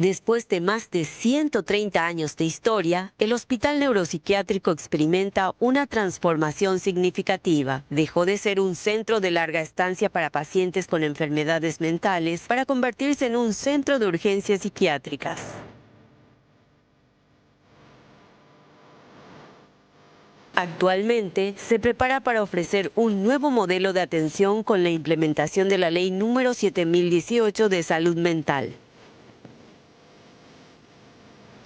Después de más de 130 años de historia, el Hospital Neuropsiquiátrico experimenta una transformación significativa. Dejó de ser un centro de larga estancia para pacientes con enfermedades mentales para convertirse en un centro de urgencias psiquiátricas. Actualmente, se prepara para ofrecer un nuevo modelo de atención con la implementación de la Ley número 7018 de Salud Mental.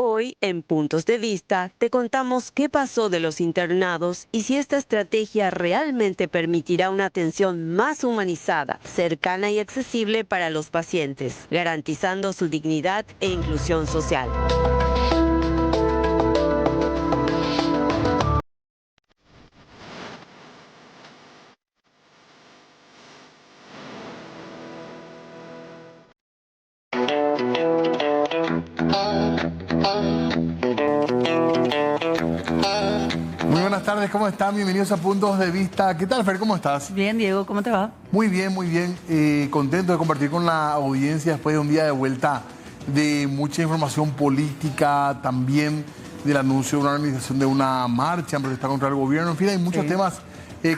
Hoy, en Puntos de Vista, te contamos qué pasó de los internados y si esta estrategia realmente permitirá una atención más humanizada, cercana y accesible para los pacientes, garantizando su dignidad e inclusión social. Muy buenas tardes, ¿cómo están? Bienvenidos a Puntos de Vista. ¿Qué tal, Fer? ¿Cómo estás? Bien, Diego, ¿cómo te va? Muy bien, muy bien. Contento de compartir con la audiencia después de un día de vuelta de mucha información política, también del anuncio de una organización de una marcha en protesta contra el gobierno. En fin, hay muchos temas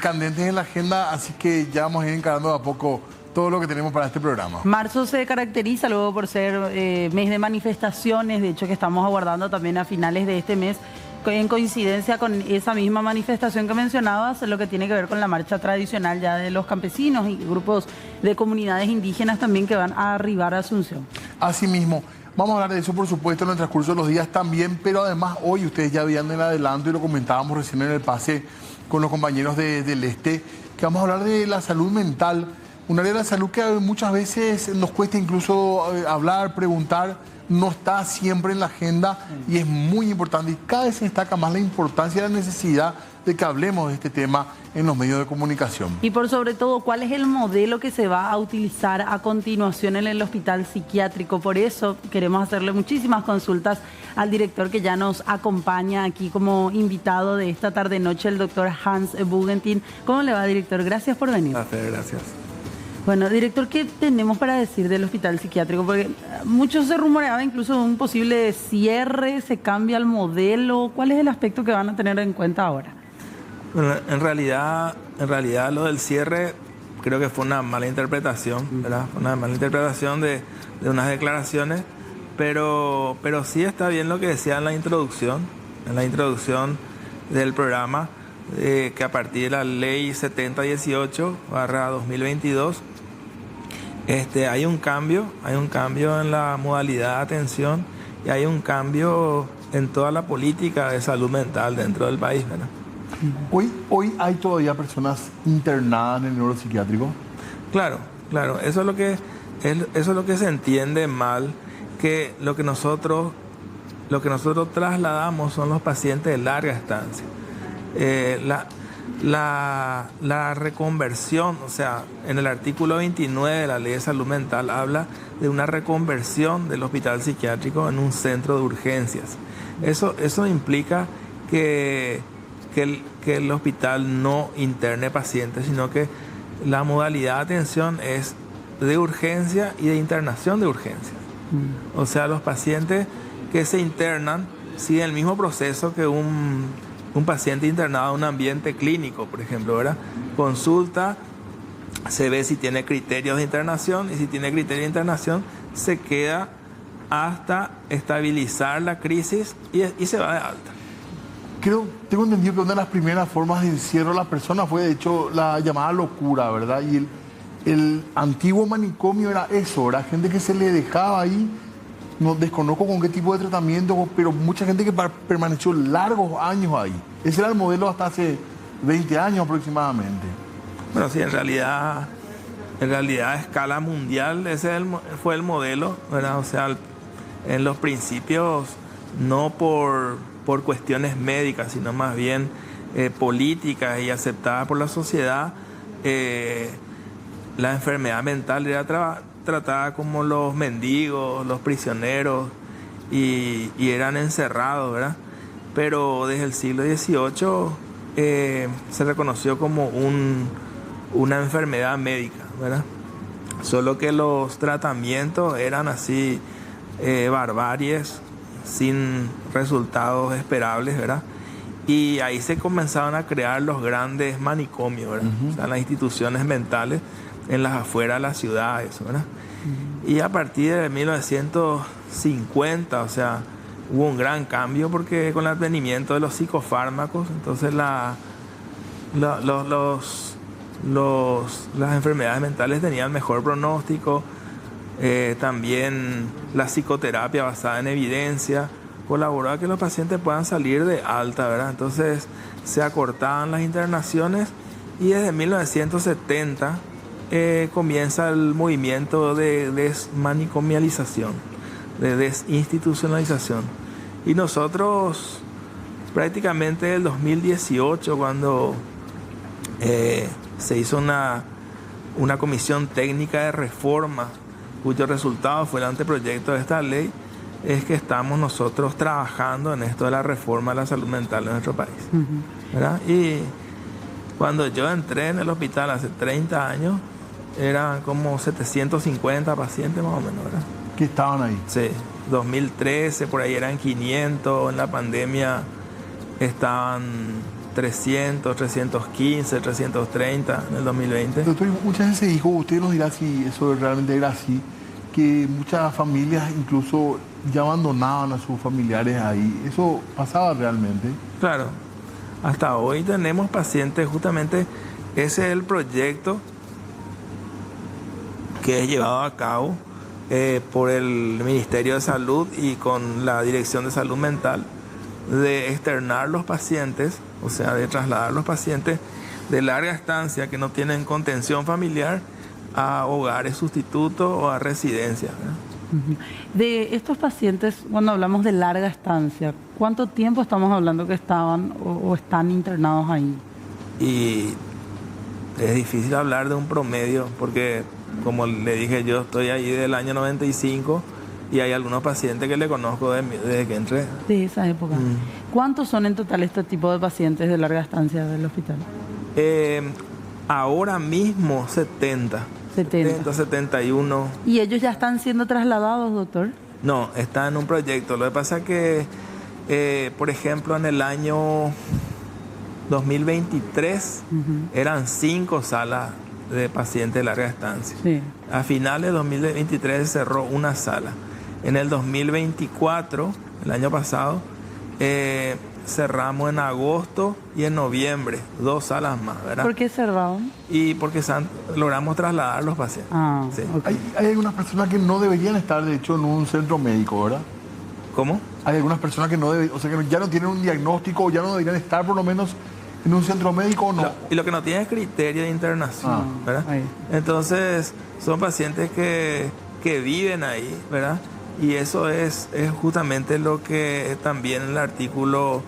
candentes en la agenda, así que ya vamos a ir encarando de a poco todo lo que tenemos para este programa. Marzo se caracteriza luego por ser mes de manifestaciones, de hecho que estamos aguardando también a finales de este mes, en coincidencia con esa misma manifestación que mencionabas, lo que tiene que ver con la marcha tradicional ya de los campesinos y grupos de comunidades indígenas también que van a arribar a Asunción. Asimismo, vamos a hablar de eso, por supuesto, en el transcurso de los días también, pero además hoy ustedes ya veían en el adelanto y lo comentábamos recién en el pase con los compañeros del Este, que vamos a hablar de la salud mental, un área de la salud que muchas veces nos cuesta incluso hablar, preguntar, no está siempre en la agenda y es muy importante y cada vez se destaca más la importancia y la necesidad de que hablemos de este tema en los medios de comunicación. Y por sobre todo, ¿cuál es el modelo que se va a utilizar a continuación en el hospital psiquiátrico? Por eso queremos hacerle muchísimas consultas al director que ya nos acompaña aquí como invitado de esta tarde-noche, el doctor Hans Bugentin. ¿Cómo le va, director? Gracias por venir. Gracias. Bueno, director, ¿qué tenemos para decir del hospital psiquiátrico? Porque mucho se rumoreaba incluso de un posible cierre, se cambia el modelo. ¿Cuál es el aspecto que van a tener en cuenta ahora? Bueno, en realidad lo del cierre creo que fue una mala interpretación, ¿verdad? Una mala interpretación de unas declaraciones, pero sí está bien lo que decía en la introducción del programa, que a partir de la ley 7018/2022, hay un cambio en la modalidad de atención y hay un cambio en toda la política de salud mental dentro del país, ¿verdad? Hoy hay todavía personas internadas en el neuropsiquiátrico. Claro, eso es lo que se entiende mal, que lo que nosotros trasladamos son los pacientes de larga estancia. La reconversión, o sea, en el artículo 29 de la Ley de Salud Mental habla de una reconversión del hospital psiquiátrico en un centro de urgencias. Eso implica que el hospital no interne pacientes, sino que la modalidad de atención es de urgencia y de internación de urgencias. O sea, los pacientes que se internan siguen el mismo proceso que un paciente internado en un ambiente clínico, por ejemplo, ¿verdad? Consulta, se ve si tiene criterios de internación y si tiene criterios de internación se queda hasta estabilizar la crisis y se va de alta. Tengo entendido que una de las primeras formas de encierro de la persona fue, de hecho, la llamada locura, ¿verdad? Y el antiguo manicomio era eso, ¿verdad? Gente que se le dejaba ahí, no desconozco con qué tipo de tratamiento, pero mucha gente que permaneció largos años ahí. Ese era el modelo hasta hace 20 años aproximadamente. Bueno, sí, en realidad a escala mundial ese fue el modelo, ¿verdad? O sea, en los principios no por cuestiones médicas, sino más bien políticas y aceptadas por la sociedad, la enfermedad mental era tratada como los mendigos, los prisioneros y eran encerrados, ¿verdad? Pero desde el siglo XVIII se reconoció como una enfermedad médica, ¿verdad? Solo que los tratamientos eran así barbaries sin resultados esperables, ¿verdad? Y ahí se comenzaron a crear los grandes manicomios, ¿verdad? O sea, las instituciones mentales en las afueras de las ciudades, ¿verdad? Y a partir de 1950, o sea, hubo un gran cambio porque con el advenimiento de los psicofármacos, entonces las enfermedades mentales tenían mejor pronóstico. También la psicoterapia basada en evidencia colaboró a que los pacientes puedan salir de alta, ¿verdad? Entonces se acortaban las internaciones y desde 1970 comienza el movimiento de desmanicomialización, de desinstitucionalización. Y nosotros prácticamente el 2018, cuando se hizo una comisión técnica de reforma, cuyo resultado fue el anteproyecto de esta ley, es que estamos nosotros trabajando en esto de la reforma de la salud mental en nuestro país, ¿verdad? Y cuando yo entré en el hospital hace 30 años, eran como 750 pacientes más o menos, ¿verdad? ¿Que estaban ahí? Sí, 2013 por ahí eran 500, en la pandemia estaban 300, 315, 330 en el 2020. Doctor, muchas veces se dijo, usted nos dirá si eso realmente era así, que muchas familias incluso ya abandonaban a sus familiares ahí. ¿Eso pasaba realmente? Claro, hasta hoy tenemos pacientes, justamente ese es el proyecto que es llevado a cabo por el Ministerio de Salud y con la Dirección de Salud Mental, de externar los pacientes, o sea, de trasladar los pacientes de larga estancia que no tienen contención familiar a hogares sustitutos o a residencias, ¿verdad? De estos pacientes, cuando hablamos de larga estancia, ¿cuánto tiempo estamos hablando que estaban o están internados ahí? Y es difícil hablar de un promedio porque, como le dije, yo estoy ahí del año 95 y hay algunos pacientes que le conozco desde que entré. De esa época. ¿Cuántos son en total este tipo de pacientes de larga estancia del hospital? Ahora mismo 70, 71. ¿Y ellos ya están siendo trasladados, doctor? No, está en un proyecto. Lo que pasa es que, por ejemplo, en el año 2023 eran 5 salas de pacientes de larga estancia. Sí. A finales de 2023 se cerró una sala. En el 2024, el año pasado, cerramos en agosto y en noviembre 2 salas más, ¿verdad? ¿Por qué cerraron? Y porque logramos trasladar los pacientes. Ah, sí. okay. Hay algunas personas que no deberían estar, de hecho, en un centro médico, ¿verdad? ¿Cómo? Hay algunas personas que no deben, o sea, que ya no tienen un diagnóstico, ya no deberían estar por lo menos en un centro médico o no. Y lo que no tiene es criterio de internación, ¿verdad? Ahí. Entonces, son pacientes que viven ahí, ¿verdad? Y eso es justamente lo que también el artículo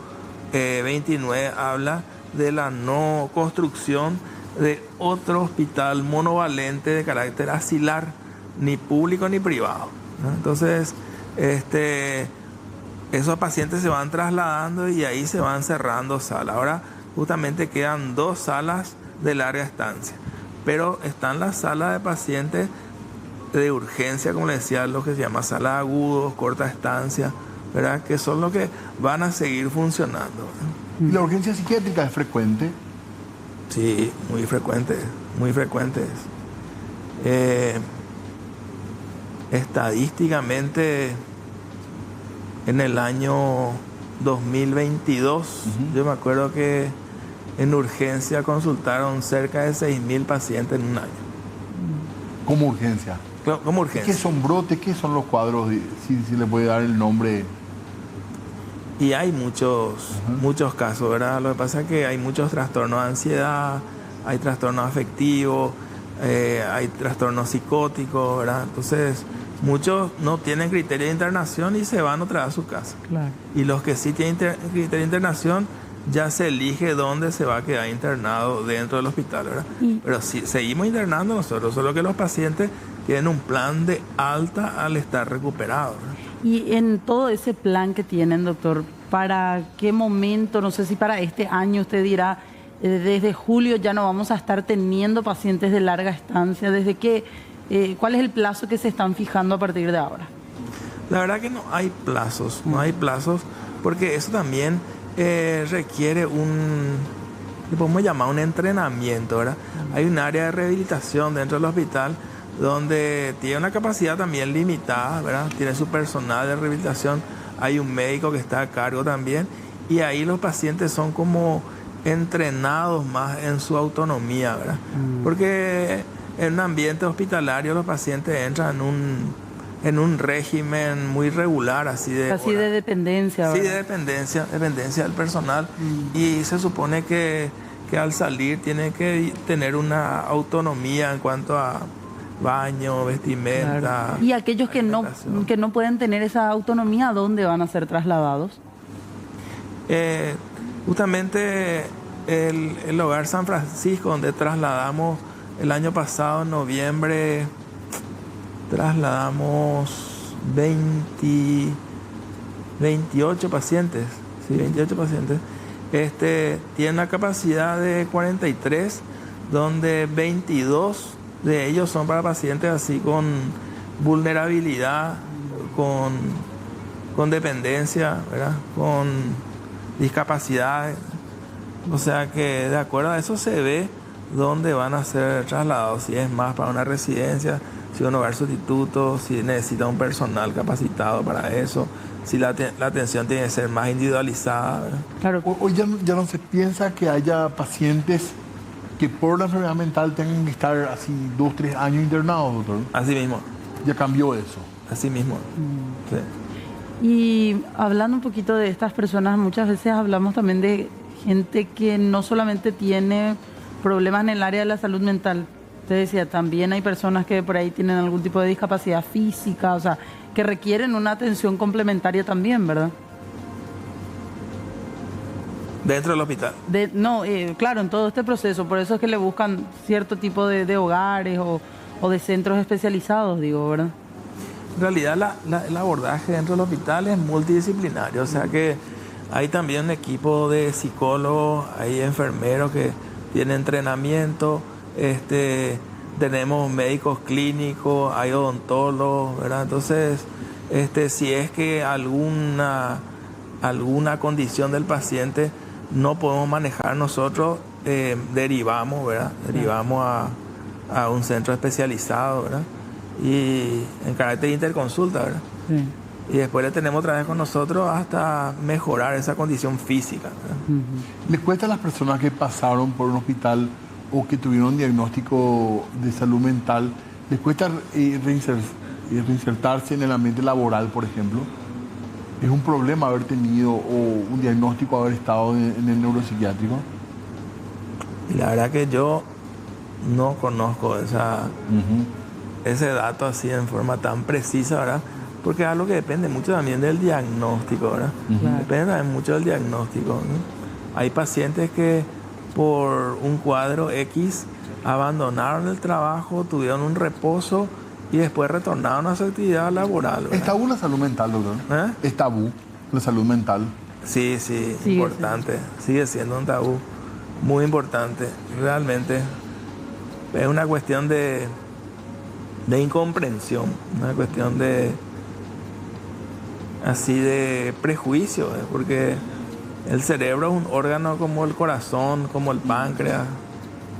29 habla de la no construcción de otro hospital monovalente de carácter asilar, ni público ni privado, ¿no? Entonces, esos pacientes se van trasladando y ahí se van cerrando salas. Ahora justamente quedan 2 salas de larga estancia, pero están las salas de pacientes de urgencia, como les decía, lo que se llama sala de agudos, corta estancia, ¿verdad? Que son los que van a seguir funcionando. ¿Y la urgencia psiquiátrica es frecuente? Sí, muy frecuente, muy frecuentes. Estadísticamente, en el año 2022, yo me acuerdo que en urgencia consultaron cerca de 6.000 pacientes en un año. ¿Como urgencia? Como urgencia. ¿Qué son brotes? ¿Qué son los cuadros? Si le puede dar el nombre. Y hay muchos casos, ¿verdad? Lo que pasa es que hay muchos trastornos de ansiedad, hay trastornos afectivos, hay trastornos psicóticos, ¿verdad? Entonces, muchos no tienen criterio de internación y se van otra vez a su casa. Claro. Y los que sí tienen criterio de internación, ya se elige dónde se va a quedar internado dentro del hospital, ¿verdad? Pero sí, seguimos internando nosotros, solo que los pacientes tienen un plan de alta al estar recuperados, ¿verdad? Y en todo ese plan que tienen, doctor, ¿para qué momento, no sé si para este año usted dirá, desde julio ya no vamos a estar teniendo pacientes de larga estancia? ¿Desde qué, cuál es el plazo que se están fijando a partir de ahora? La verdad que no hay plazos, porque eso también requiere le podemos llamar un entrenamiento, ¿verdad? Hay un área de rehabilitación dentro del hospital donde tiene una capacidad también limitada, ¿verdad? Tiene su personal de rehabilitación, hay un médico que está a cargo también, y ahí los pacientes son como entrenados más en su autonomía, ¿verdad? Porque en un ambiente hospitalario los pacientes entran en un régimen muy regular, así de... Casi de dependencia, ¿verdad? Sí, de dependencia del personal. Y se supone que al salir tiene que tener una autonomía en cuanto a baño, vestimenta. Claro. Y aquellos que no pueden tener esa autonomía, ¿a dónde van a ser trasladados? Justamente el Hogar San Francisco, donde trasladamos el año pasado, en noviembre, trasladamos 28 pacientes. Sí, 28 pacientes. Tiene una capacidad de 43, donde 22 de ellos son para pacientes así con vulnerabilidad, con dependencia, ¿verdad? Con discapacidades. O sea que de acuerdo a eso se ve dónde van a ser trasladados, si es más para una residencia, si un hogar sustituto, si necesita un personal capacitado para eso, si la atención tiene que ser más individualizada, ¿verdad? Claro. Hoy ya no se piensa que haya pacientes que por la enfermedad mental tengan que estar así 2, 3 años internados, doctor. Así mismo. Ya cambió eso. Así mismo. Sí. Y hablando un poquito de estas personas, muchas veces hablamos también de gente que no solamente tiene problemas en el área de la salud mental. Usted decía, también hay personas que por ahí tienen algún tipo de discapacidad física, o sea, que requieren una atención complementaria también, ¿verdad? Dentro del hospital. Claro, en todo este proceso, por eso es que le buscan cierto tipo de hogares o de centros especializados, digo, ¿verdad? En realidad el abordaje dentro del hospital es multidisciplinario, o sea que hay también un equipo de psicólogos, hay enfermeros que tienen entrenamiento, tenemos médicos clínicos, hay odontólogos, ¿verdad? Entonces, si es que alguna condición del paciente no podemos manejar nosotros, derivamos, ¿verdad? Derivamos a un centro especializado, ¿verdad? Y en carácter de interconsulta, ¿verdad? Sí. Y después le tenemos otra vez con nosotros hasta mejorar esa condición física, ¿verdad? ¿Les cuesta a las personas que pasaron por un hospital o que tuvieron un diagnóstico de salud mental, les cuesta reinsertarse en el ambiente laboral, por ejemplo? ¿Es un problema haber tenido o un diagnóstico, haber estado en el neuropsiquiátrico? Y la verdad que yo no conozco ese dato así en forma tan precisa, ¿verdad? Porque es algo que depende mucho también del diagnóstico, ¿verdad? Depende también mucho del diagnóstico, ¿no? Hay pacientes que por un cuadro X abandonaron el trabajo, tuvieron un reposo y después retornaron a su actividad laboral, ¿verdad? ¿Es tabú la salud mental, doctor? ¿Es tabú la salud mental? Sí, importante. Sigue siendo un tabú muy importante. Realmente es una cuestión de incomprensión, una cuestión de prejuicio, ¿eh? Porque el cerebro es un órgano como el corazón, como el páncreas,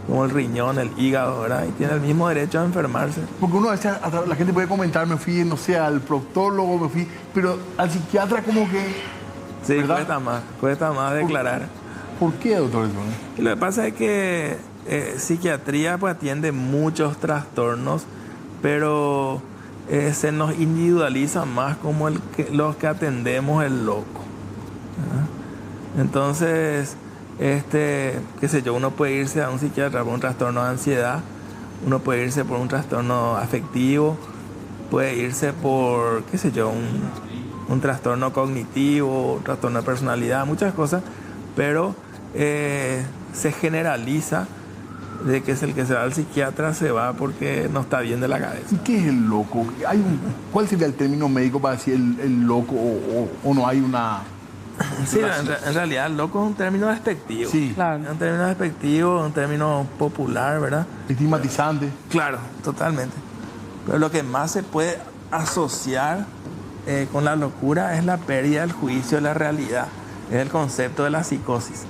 como el riñón, el hígado, ¿verdad? Y tiene el mismo derecho a enfermarse. Porque uno a veces, la gente puede comentar, me fui, no sé, al proctólogo, pero al psiquiatra como que... Sí, ¿verdad? cuesta más declarar. ¿Por qué, doctor? Y lo que pasa es que psiquiatría pues atiende muchos trastornos, pero se nos individualiza más como los que atendemos el loco, ¿verdad? Entonces, qué sé yo, uno puede irse a un psiquiatra por un trastorno de ansiedad, uno puede irse por un trastorno afectivo, puede irse por, qué sé yo, un trastorno cognitivo, un trastorno de personalidad, muchas cosas, pero se generaliza de que es el que se va al psiquiatra se va porque no está bien de la cabeza. ¿Y qué es el loco? ¿Cuál sería el término médico para decir el loco o no hay una...? Sí, en realidad el loco es un término despectivo. Sí. Claro. Es un término despectivo, un término popular, ¿verdad? Estigmatizante. Claro, totalmente. Pero lo que más se puede asociar con la locura es la pérdida del juicio de la realidad. Es el concepto de la psicosis.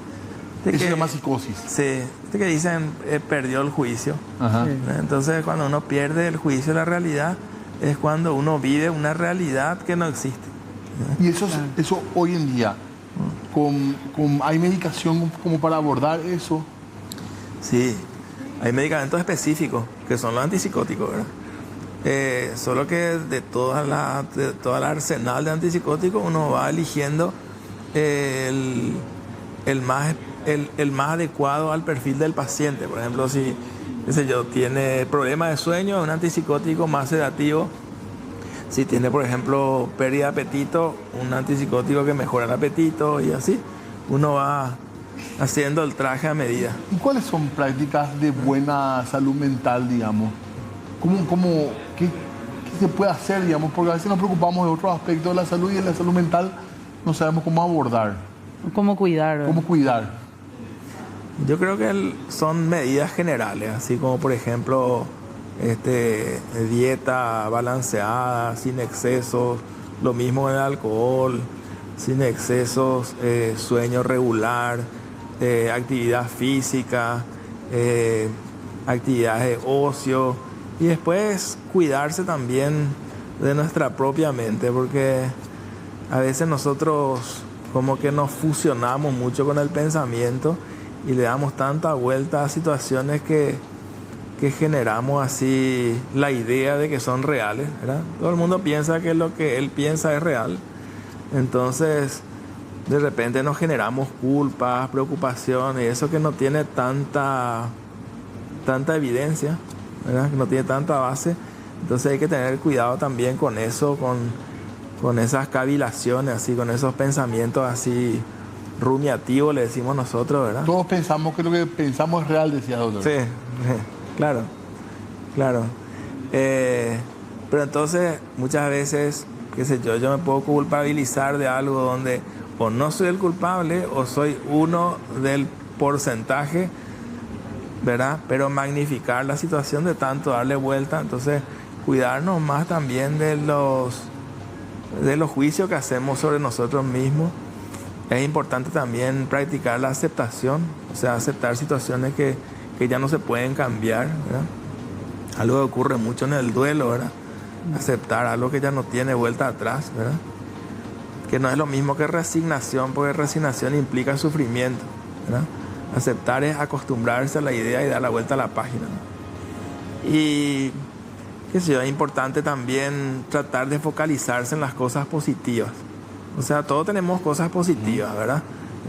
Eso se llama psicosis. Sí, que dicen perdió el juicio. Ajá. Entonces cuando uno pierde el juicio de la realidad es cuando uno vive una realidad que no existe. Y eso hoy en día, ¿hay medicación como para abordar eso? Sí, hay medicamentos específicos que son los antipsicóticos, ¿verdad? Solo que de toda la arsenal de antipsicóticos uno va eligiendo el más adecuado al perfil del paciente. Por ejemplo, si tiene problemas de sueño, un antipsicótico más sedativo. Si tiene, por ejemplo, pérdida de apetito, un antipsicótico que mejora el apetito y así. Uno va haciendo el traje a medida. ¿Y cuáles son prácticas de buena salud mental, digamos? ¿Qué se puede hacer, digamos? Porque a veces nos preocupamos de otros aspectos de la salud y en la salud mental no sabemos cómo abordar. ¿Cómo cuidar? ¿Cómo cuidar? Yo creo que son medidas generales, así como por ejemplo dieta balanceada, sin excesos, lo mismo en el alcohol, sin excesos, sueño regular, actividad física, actividades de ocio y después cuidarse también de nuestra propia mente, porque a veces nosotros como que nos fusionamos mucho con el pensamiento y le damos tanta vuelta a situaciones que generamos así la idea de que son reales, ¿verdad? Todo el mundo piensa que lo que él piensa es real. Entonces, de repente nos generamos culpas, preocupaciones, eso que no tiene tanta evidencia, ¿verdad? Que no tiene tanta base. Entonces hay que tener cuidado también con eso, con esas cavilaciones, así, con esos pensamientos así rumiativos, le decimos nosotros, ¿verdad? Todos pensamos que lo que pensamos es real, decía doctor. Sí, claro. Pero entonces, muchas veces, yo me puedo culpabilizar de algo donde o no soy el culpable o soy uno del porcentaje, ¿verdad? Pero magnificar la situación de tanto darle vuelta, entonces cuidarnos más también de los juicios que hacemos sobre nosotros mismos. Es importante también practicar la aceptación, o sea, aceptar situaciones que ya no se pueden cambiar, ¿verdad? Algo que ocurre mucho en el duelo, ¿verdad? Aceptar algo que ya no tiene vuelta atrás, ¿verdad? Que no es lo mismo que resignación, porque resignación implica sufrimiento, ¿verdad? Aceptar es acostumbrarse a la idea y dar la vuelta a la página, ¿no? Y es importante también tratar de focalizarse en las cosas positivas. O sea, todos tenemos cosas positivas, ¿verdad?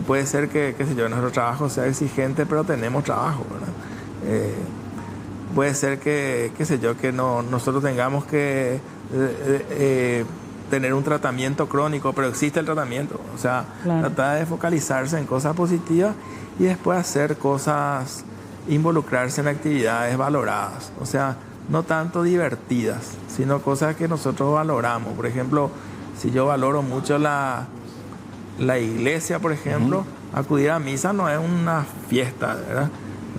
Puede ser que nuestro trabajo sea exigente, pero tenemos trabajo, ¿verdad? Puede ser que nosotros tengamos que tener un tratamiento crónico, pero existe el tratamiento. O sea, claro, tratar de focalizarse en cosas positivas y después hacer cosas, involucrarse en actividades valoradas. O sea, no tanto divertidas, sino cosas que nosotros valoramos. Por ejemplo, si yo valoro mucho la iglesia, por ejemplo, acudir a misa no es una fiesta, ¿verdad?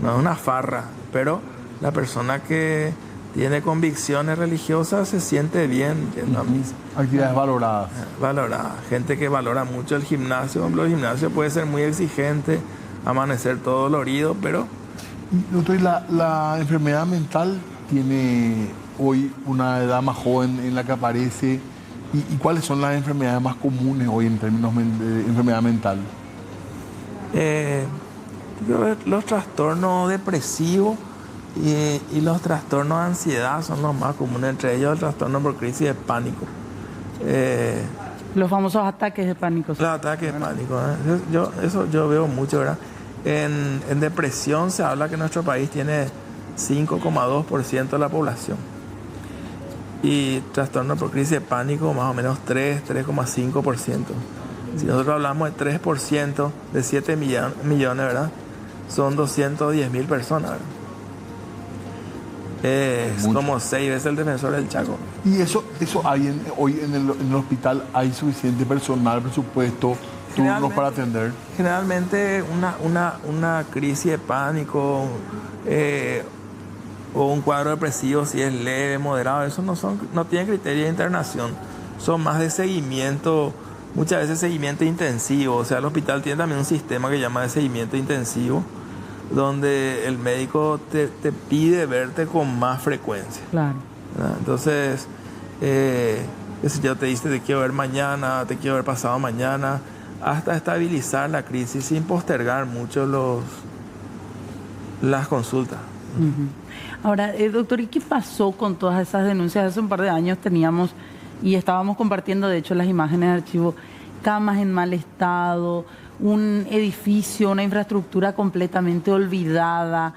No es una farra, pero la persona que tiene convicciones religiosas se siente bien yendo a misa. Actividades valoradas. Valoradas. Gente que valora mucho el gimnasio. Por ejemplo, el gimnasio puede ser muy exigente, amanecer todo dolorido, pero... Doctor, la enfermedad mental tiene hoy una edad más joven en la que aparece. ¿Y cuáles son las enfermedades más comunes hoy en términos de enfermedad mental? Los trastornos depresivos y los trastornos de ansiedad son los más comunes, entre ellos el trastorno por crisis de pánico. Los famosos ataques de pánico. Los ataques de pánico, eso yo veo mucho, ¿verdad? En depresión se habla que nuestro país tiene 5,2% de la población. Y trastorno por crisis de pánico más o menos 3,5%. Si nosotros hablamos de 3% de 7 millones, ¿verdad? Son 210.000 personas, ¿verdad? Es mucho. Como 6 veces el Defensor del Chaco. ¿Y eso hay hoy en el hospital? ¿Hay suficiente personal, presupuesto, turnos para atender? Generalmente una crisis de pánico o un cuadro depresivo, si es leve, moderado, eso no tiene criterio de internación. son más de seguimiento, muchas veces seguimiento intensivo. O sea, el hospital tiene también un sistema que llama de seguimiento intensivo, donde el médico te pide verte con más frecuencia. Claro. ¿Verdad? Entonces, qué sé yo, te dice te quiero ver mañana, te quiero ver pasado mañana, hasta estabilizar la crisis sin postergar mucho las consultas. Ahora, doctor, ¿y qué pasó con todas esas denuncias? Hace un par de años teníamos, y estábamos compartiendo, de hecho, las imágenes de archivo, camas en mal estado, un edificio, una infraestructura completamente olvidada.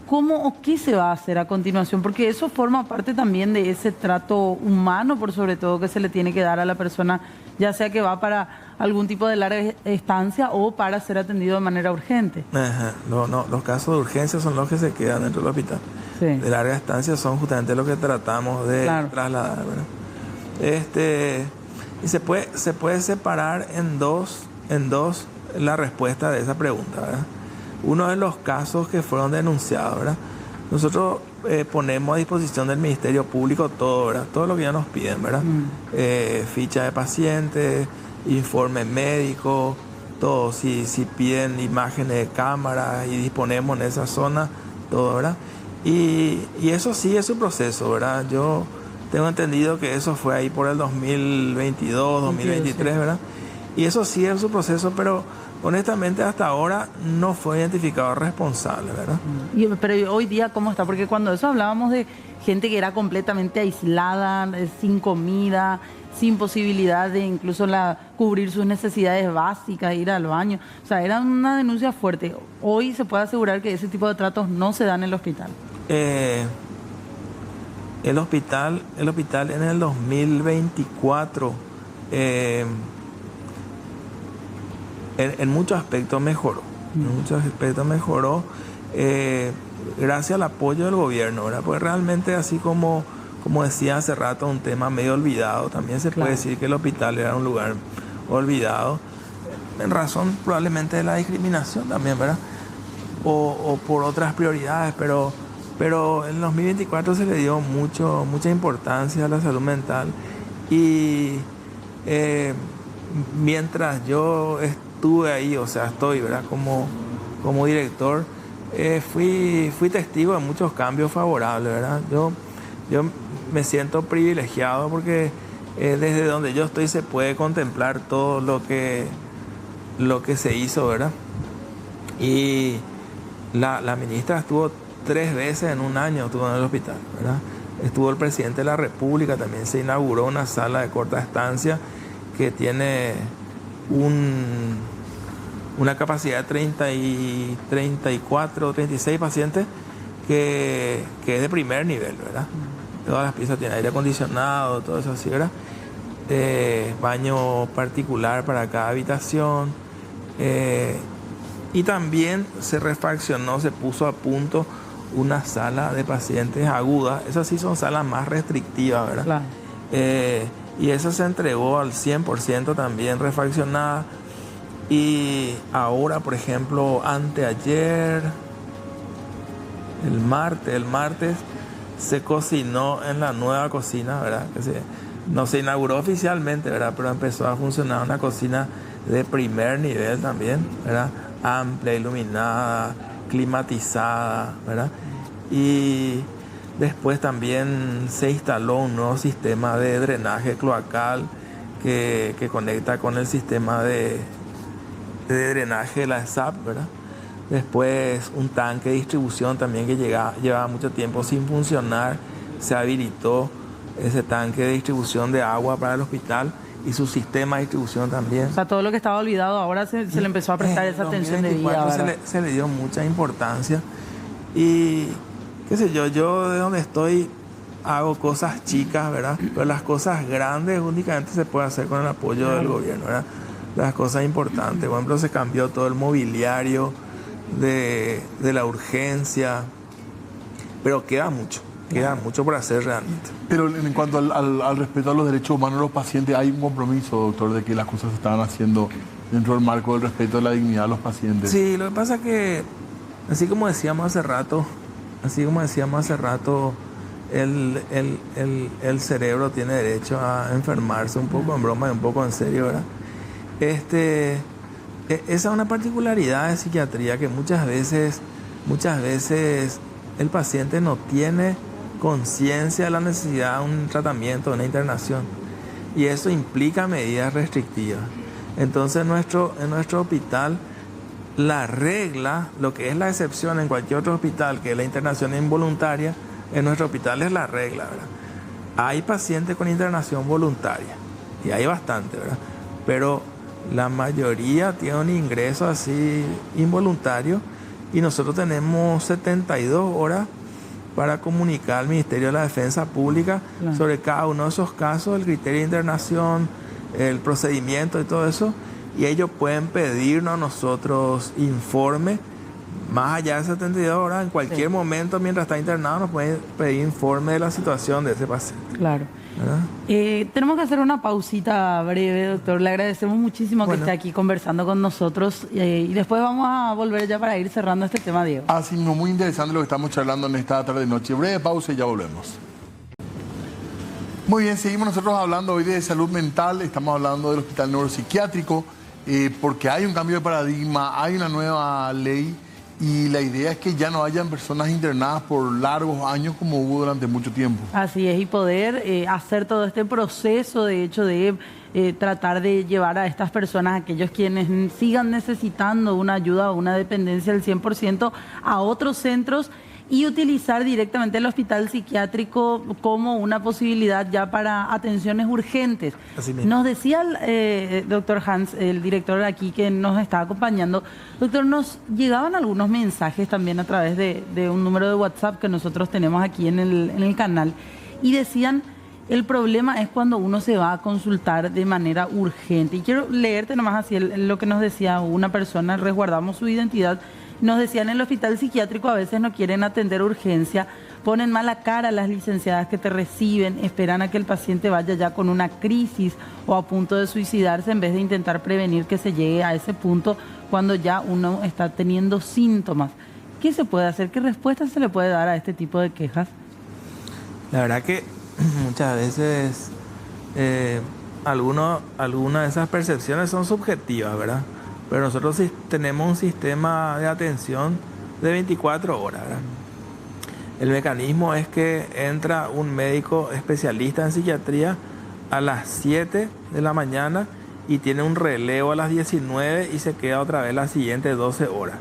¿Cómo o qué se va a hacer a continuación? Porque eso forma parte también de ese trato humano, por sobre todo, que se le tiene que dar a la persona, ya sea que va para algún tipo de larga estancia o para ser atendido de manera urgente. Ajá. No, los casos de urgencia son los que se quedan dentro del hospital. Sí. De larga estancia son justamente los que tratamos de trasladar, ¿verdad? Y se puede separar en dos la respuesta de esa pregunta, ¿verdad? Uno de los casos que fueron denunciados, ¿verdad? Nosotros ponemos a disposición del Ministerio Público todo, ¿verdad? Todo lo que ya nos piden, ¿verdad? Ficha de paciente, informe médico, todo. Si piden imágenes de cámara y disponemos en esa zona, todo, ¿verdad? Y eso sí es un proceso, ¿verdad? Yo tengo entendido que eso fue ahí por el 2022, 2023, ¿verdad? Y eso sí es su proceso, pero honestamente hasta ahora no fue identificado responsable, ¿verdad? Pero hoy día, ¿cómo está? Porque cuando eso hablábamos de gente que era completamente aislada, sin comida, sin posibilidad de incluso cubrir sus necesidades básicas, ir al baño. O sea, era una denuncia fuerte. Hoy se puede asegurar que ese tipo de tratos no se dan en el hospital. El hospital en el 2024 en muchos aspectos mejoró. Gracias al apoyo del gobierno, ¿verdad? Porque realmente, así como decía hace rato, un tema medio olvidado, también se puede decir que el hospital era un lugar olvidado, en razón probablemente de la discriminación también, ¿verdad? O por otras prioridades, pero en 2024 se le dio mucha importancia a la salud mental. Y mientras yo estuve ahí, o sea, estoy, ¿verdad? Como director, fui testigo de muchos cambios favorables, ¿verdad? Yo me siento privilegiado porque desde donde yo estoy se puede contemplar todo lo que se hizo, ¿verdad? Y la ministra estuvo 3 veces en un año, estuvo en el hospital, ¿verdad? Estuvo el presidente de la República, también se inauguró una sala de corta estancia que tiene una capacidad de 34, 36 pacientes que es de primer nivel, ¿verdad? Todas las piezas tienen aire acondicionado, todo eso así, ¿verdad? Baño particular para cada habitación. Y también se refaccionó, se puso a punto una sala de pacientes agudas. Esas sí son salas más restrictivas, ¿verdad? Claro. Y eso se entregó al 100% también refaccionada. Y ahora, por ejemplo, anteayer, el martes, se cocinó en la nueva cocina, ¿verdad? No se inauguró oficialmente, ¿verdad? Pero empezó a funcionar una cocina de primer nivel también, ¿verdad? Amplia, iluminada, climatizada, ¿verdad? Y después también se instaló un nuevo sistema de drenaje cloacal que conecta con el sistema de drenaje de la SAP, ¿verdad? Después un tanque de distribución también que llevaba mucho tiempo sin funcionar. Se habilitó ese tanque de distribución de agua para el hospital y su sistema de distribución también. O sea, todo lo que estaba olvidado ahora se le empezó a prestar esa atención de vida. Se le dio mucha importancia. Y qué sé yo de donde estoy hago cosas chicas, ¿verdad? Pero las cosas grandes únicamente se puede hacer con el apoyo del gobierno, ¿verdad? Las cosas importantes, por ejemplo, se cambió todo el mobiliario de la urgencia, pero queda mucho por hacer realmente. Pero en cuanto al respeto a los derechos humanos de los pacientes, hay un compromiso, doctor, de que las cosas se estaban haciendo dentro del marco del respeto a la dignidad de los pacientes. Sí, lo que pasa es que, así como decíamos hace rato, el cerebro tiene derecho a enfermarse, un poco en broma y un poco en serio, ¿verdad? Esa es una particularidad de psiquiatría, que muchas veces el paciente no tiene conciencia de la necesidad de un tratamiento, de una internación, y eso implica medidas restrictivas. Entonces en nuestro hospital, la regla, lo que es la excepción en cualquier otro hospital, que es la internación involuntaria, en nuestro hospital es la regla, ¿verdad? Hay pacientes con internación voluntaria, y hay bastante, ¿verdad? Pero la mayoría tiene un ingreso así involuntario, y nosotros tenemos 72 horas para comunicar al Ministerio de la Defensa Pública sobre cada uno de esos casos, el criterio de internación, el procedimiento y todo eso, y ellos pueden pedirnos a nosotros informe más allá de 72 horas, en cualquier momento mientras está internado nos pueden pedir informe de la situación de ese paciente. Claro. Tenemos que hacer una pausita breve, doctor. Le agradecemos muchísimo que esté aquí conversando con nosotros, y después vamos a volver ya para ir cerrando este tema, Diego. Así mismo, muy interesante lo que estamos charlando en esta tarde-noche. Breve pausa y ya volvemos. Muy bien, seguimos nosotros hablando hoy de salud mental. Estamos hablando del Hospital Neuropsiquiátrico, porque hay un cambio de paradigma, hay una nueva ley, y la idea es que ya no hayan personas internadas por largos años como hubo durante mucho tiempo. Así es, y poder hacer todo este proceso, de hecho, de tratar de llevar a estas personas, aquellos quienes sigan necesitando una ayuda o una dependencia del 100%, a otros centros, y utilizar directamente el hospital psiquiátrico como una posibilidad ya para atenciones urgentes. Así mismo. Nos decía el doctor Hans, el director aquí que nos está acompañando, doctor, nos llegaban algunos mensajes también a través de un número de WhatsApp que nosotros tenemos aquí en el canal, y decían: el problema es cuando uno se va a consultar de manera urgente. Y quiero leerte nomás así lo que nos decía una persona, resguardamos su identidad. Nos decían: en el hospital psiquiátrico a veces no quieren atender urgencia, ponen mala cara a las licenciadas que te reciben, esperan a que el paciente vaya ya con una crisis o a punto de suicidarse, en vez de intentar prevenir que se llegue a ese punto cuando ya uno está teniendo síntomas. ¿Qué se puede hacer? ¿Qué respuesta se le puede dar a este tipo de quejas? La verdad que muchas veces algunas de esas percepciones son subjetivas, ¿verdad? Pero nosotros sí tenemos un sistema de atención de 24 horas, ¿verdad? El mecanismo es que entra un médico especialista en psiquiatría a las 7 de la mañana y tiene un relevo a las 19 y se queda otra vez las siguientes 12 horas.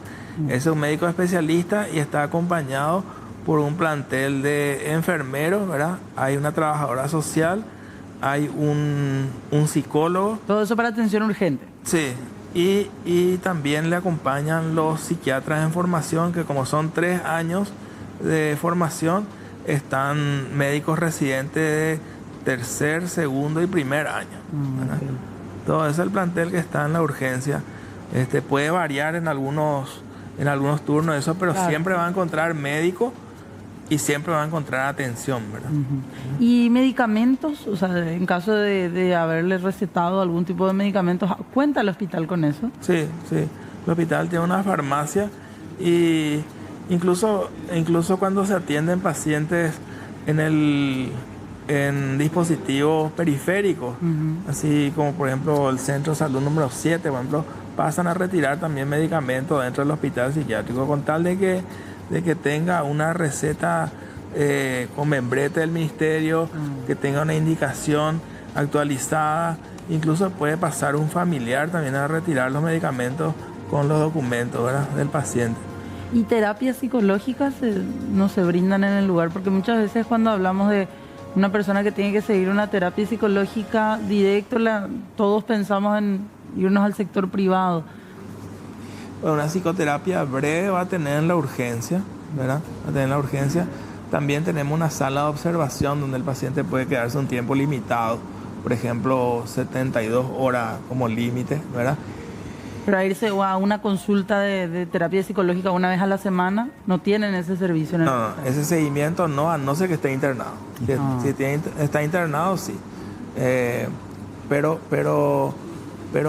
Es un médico especialista y está acompañado por un plantel de enfermeros, ¿verdad? Hay una trabajadora social, hay un psicólogo. Todo eso para atención urgente. Sí. Y también le acompañan los psiquiatras en formación, que como son 3 años de formación, están médicos residentes de tercer, segundo y primer año. Okay. Todo eso es el plantel que está en la urgencia. Puede variar en algunos turnos, eso, pero claro, siempre va a encontrar médico y siempre va a encontrar atención, ¿verdad? ¿Y medicamentos? O sea, en caso de haberle recetado algún tipo de medicamentos, ¿cuenta el hospital con eso? Sí. El hospital tiene una farmacia, y incluso cuando se atienden pacientes en dispositivos periféricos, así como por ejemplo el Centro de Salud número 7, por ejemplo, pasan a retirar también medicamentos dentro del hospital psiquiátrico, con tal de que tenga una receta con membrete del ministerio, que tenga una indicación actualizada. Incluso puede pasar un familiar también a retirar los medicamentos con los documentos, ¿verdad?, del paciente. ¿Y terapias psicológicas no se brindan en el lugar? Porque muchas veces cuando hablamos de una persona que tiene que seguir una terapia psicológica directo, todos pensamos en irnos al sector privado. Bueno, una psicoterapia breve va a tener en la urgencia, ¿verdad? Va a tener en la urgencia. También tenemos una sala de observación donde el paciente puede quedarse un tiempo limitado, por ejemplo, 72 horas como límite, ¿verdad? Pero a irse a una consulta de terapia psicológica una vez a la semana, ¿no tienen ese servicio en el No, ese seguimiento no, a no ser que esté internado. Si está internado, sí. Pero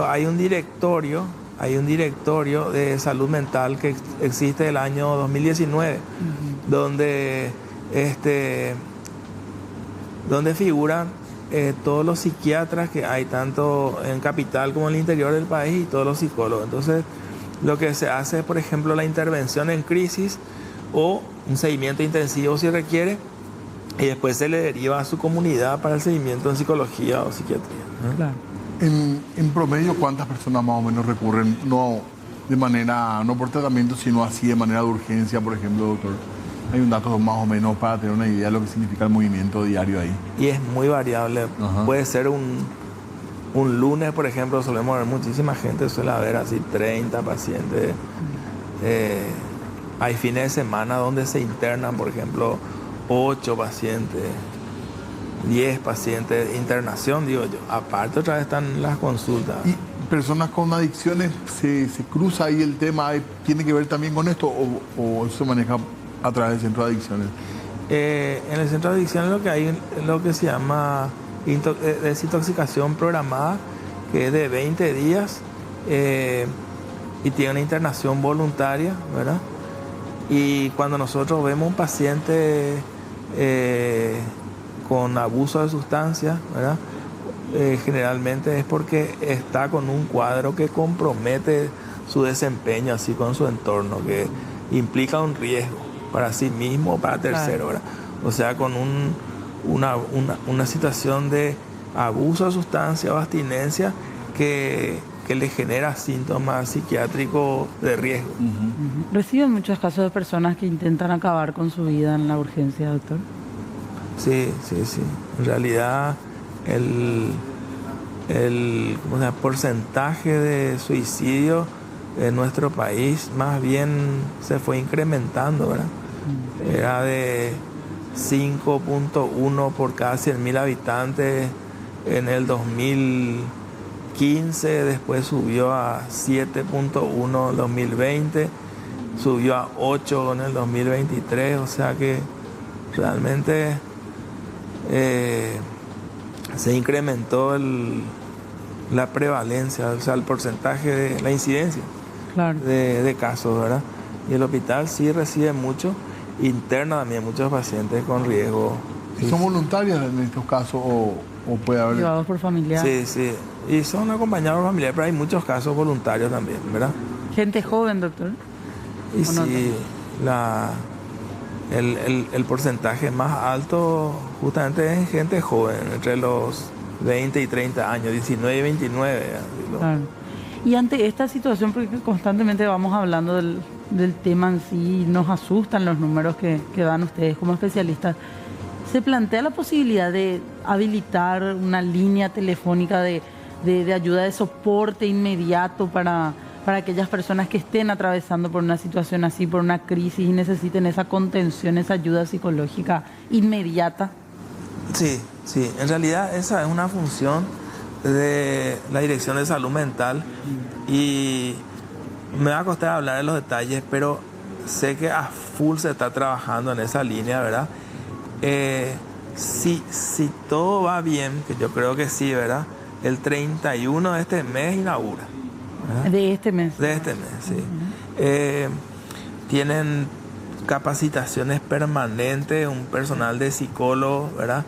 hay un directorio de salud mental que existe del año 2019, donde donde figuran todos los psiquiatras que hay tanto en capital como en el interior del país y todos los psicólogos. Entonces, lo que se hace es, por ejemplo, la intervención en crisis o un seguimiento intensivo si requiere, y después se le deriva a su comunidad para el seguimiento en psicología o psiquiatría, ¿no? Claro. En promedio, ¿cuántas personas más o menos recurren? No de manera, no por tratamiento, sino así de manera de urgencia, por ejemplo, doctor. Hay un dato más o menos para tener una idea de lo que significa el movimiento diario ahí. Y es muy variable. Ajá. Puede ser un lunes, por ejemplo, solemos ver muchísima gente, suele haber así 30 pacientes. Hay fines de semana donde se internan, por ejemplo, 8 pacientes, 10 pacientes, internación, digo yo. Aparte, otra vez están las consultas. ¿Y personas con adicciones, se cruza ahí el tema? ¿Tiene que ver también con esto o eso se maneja a través del centro de adicciones? En el centro de adicciones lo que hay es lo que se llama desintoxicación programada, que es de 20 días y tiene una internación voluntaria, ¿verdad? Y cuando nosotros vemos un paciente con abuso de sustancias, ¿verdad? Generalmente es porque está con un cuadro que compromete su desempeño así con su entorno, que implica un riesgo para sí mismo o para tercero, ¿verdad? O sea, con una situación de abuso de sustancia o abstinencia que le genera síntomas psiquiátricos de riesgo. ¿Reciben muchos casos de personas que intentan acabar con su vida en la urgencia, doctor? Sí. En realidad, el porcentaje de suicidio en nuestro país más bien se fue incrementando, ¿verdad? Era de 5.1 por cada 100.000 habitantes en el 2015, después subió a 7.1 en el 2020, subió a 8 en el 2023, o sea que realmente se incrementó la prevalencia, o sea, el porcentaje de la incidencia de casos, ¿verdad? Y el hospital sí recibe mucho, interna también muchos pacientes con riesgo. ¿Son voluntarias en estos casos o puede haber...? Llevados por familiares. Sí, y son acompañados por familiares, pero hay muchos casos voluntarios también, ¿verdad? Gente joven, doctor. Y sí, el porcentaje más alto justamente es en gente joven, entre los 20 y 30 años, 19 y 29. Claro. Y ante esta situación, porque constantemente vamos hablando del tema en sí, nos asustan los números que dan ustedes como especialistas, ¿se plantea la posibilidad de habilitar una línea telefónica de ayuda de soporte inmediato para aquellas personas que estén atravesando por una situación así, por una crisis y necesiten esa contención, esa ayuda psicológica inmediata? Sí, en realidad esa es una función de la Dirección de Salud Mental y me va a costar hablar de los detalles, pero sé que a full se está trabajando en esa línea, ¿verdad? Si todo va bien, que yo creo que sí, ¿verdad? El 31 de este mes inaugura. ¿Verdad? De este mes, sí. Tienen capacitaciones permanentes, un personal de psicólogos, ¿verdad?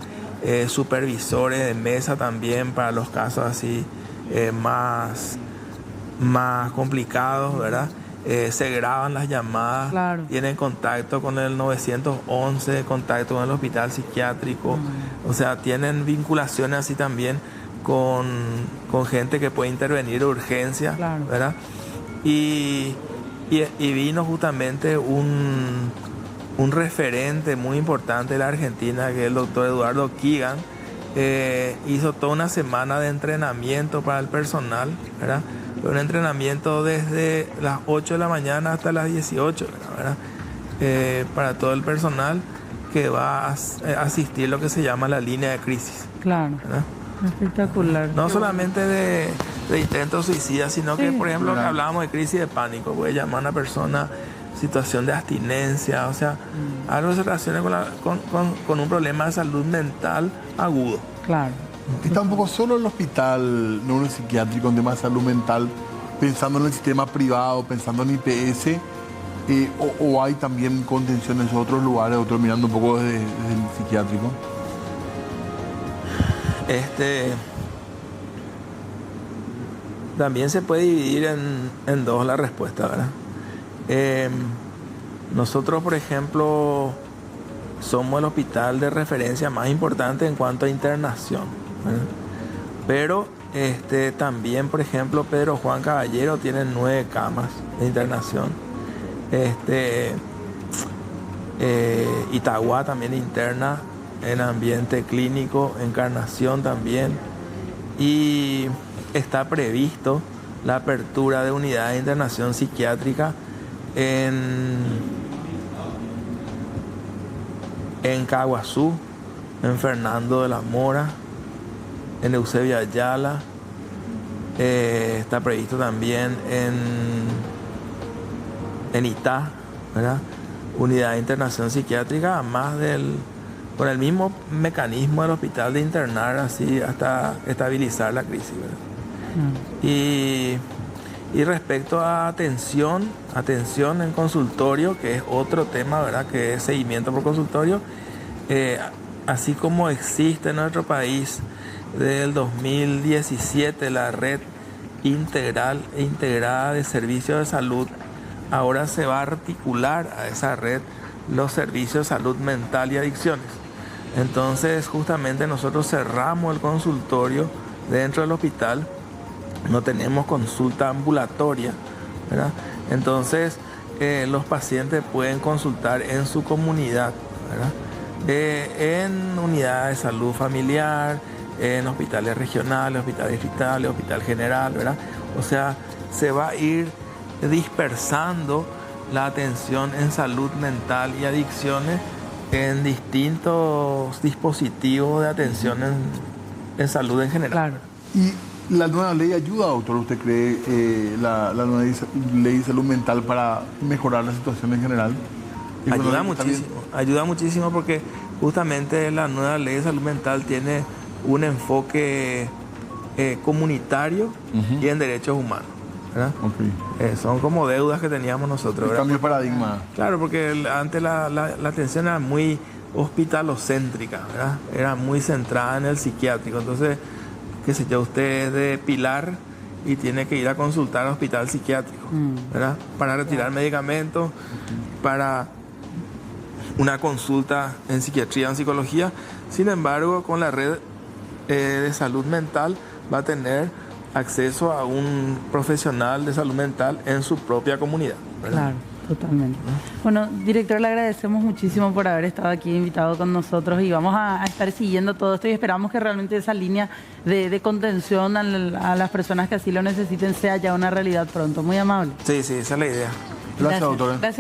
Supervisores de mesa también para los casos así más complicados, ¿verdad? Se graban las llamadas, claro. Tienen contacto con el 911, contacto con el hospital psiquiátrico, o sea, tienen vinculaciones así también con gente que puede intervenir de urgencia, claro. ¿verdad? Y vino justamente un referente muy importante de la Argentina, que es el doctor Eduardo Keegan, hizo toda una semana de entrenamiento para el personal, ¿verdad? Un entrenamiento desde las 8 de la mañana hasta las 18, ¿verdad? Para todo el personal que va a asistir lo que se llama la línea de crisis. Claro, ¿verdad? Espectacular. No solamente de intentos suicidas, sino que, por ejemplo, que hablábamos de crisis de pánico, puede llamar a una persona situación de abstinencia, o sea, algo que se relaciona con un problema de salud mental agudo. Claro. Está un poco solo el hospital neuropsiquiátrico en temas de salud mental, pensando en el sistema privado, pensando en IPS, o hay también contención en otros lugares, otros mirando un poco desde el psiquiátrico. También se puede dividir en dos la respuesta, ¿verdad? Nosotros, por ejemplo, somos el hospital de referencia más importante en cuanto a internación, ¿verdad? Pero también, por ejemplo, Pedro Juan Caballero tiene 9 camas de internación. Itagua también interna en ambiente clínico, Encarnación también. Y está previsto la apertura de unidades de internación psiquiátrica en Caguazú, en Fernando de la Mora, en Eusebio Ayala. Está previsto también en Itá, ¿verdad? Unidad de internación psiquiátrica, con el mismo mecanismo del hospital de internar así hasta estabilizar la crisis, ¿verdad? Y respecto a atención en consultorio, que es otro tema, ¿verdad? Que es seguimiento por consultorio, así como existe en nuestro país desde el 2017 la red integral e integrada de servicios de salud, ahora se va a articular a esa red los servicios de salud mental y adicciones. Entonces, justamente nosotros cerramos el consultorio dentro del hospital, no tenemos consulta ambulatoria, ¿verdad? Entonces, los pacientes pueden consultar en su comunidad, ¿verdad? En unidades de salud familiar, en hospitales regionales, hospitales distritales, hospital general, ¿verdad? O sea, se va a ir dispersando la atención en salud mental y adicciones en distintos dispositivos de atención en salud en general. Claro. ¿Y la nueva ley ayuda, doctor? ¿Usted cree la nueva ley de salud mental para mejorar la situación en general? Ayuda muchísimo porque justamente la nueva ley de salud mental tiene un enfoque comunitario y en derechos humanos, ¿verdad? Okay. Son como deudas que teníamos nosotros. Cambio de paradigma. Claro, porque antes la atención era muy hospitalocéntrica, ¿verdad? Era muy centrada en el psiquiátrico. Entonces, qué sé yo, usted es de Pilar y tiene que ir a consultar al hospital psiquiátrico, ¿verdad? Para retirar medicamentos, para una consulta en psiquiatría o en psicología. Sin embargo, con la red de salud mental va a tener acceso a un profesional de salud mental en su propia comunidad, ¿verdad? Claro, totalmente. Bueno, director, le agradecemos muchísimo por haber estado aquí invitado con nosotros y vamos a estar siguiendo todo esto y esperamos que realmente esa línea de contención a las personas que así lo necesiten sea ya una realidad pronto. Muy amable. Sí, esa es la idea. Gracias, doctora. Gracias.